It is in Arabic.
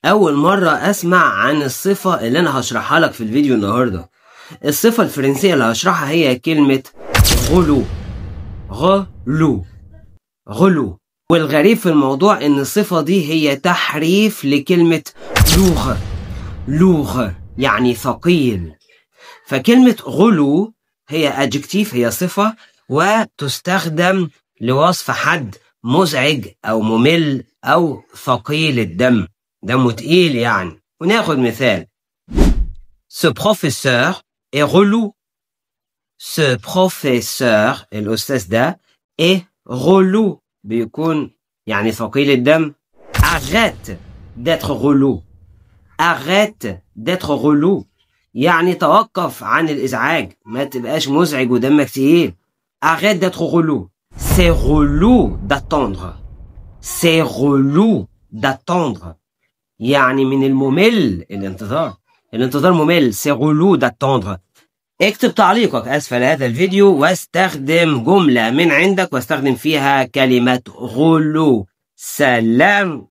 أول مرة أسمع عن الصفة اللي أنا هشرحها لك في الفيديو النهاردة. الصفة الفرنسية اللي هشرحها هي كلمة غلو. غلو غلو. والغريب في الموضوع إن الصفة دي هي تحريف لكلمة لوغ. لوغ يعني ثقيل. فكلمة غلو هي adjective، هي صفة، وتستخدم لوصف حد مزعج أو ممل أو ثقيل الدم، دمه تقيل يعني. وناخد مثال: Ce professeur est relou. Ce professeur الأستاذ ده est relou، بيكون يعني ثقيل الدم. Arrête d'être relou. Arrête d'être relou يعني توقف عن الإزعاج، ما تبقاش مزعج ودمك تقيل. Arrête d'être relou. C'est relou d'attendre. C'est relou d'attendre يعني من الممل الانتظار. الانتظار ممل. C'est relou d'attendre. اكتب تعليقك أسفل هذا الفيديو واستخدم جملة من عندك واستخدم فيها كلمة relou. سلام.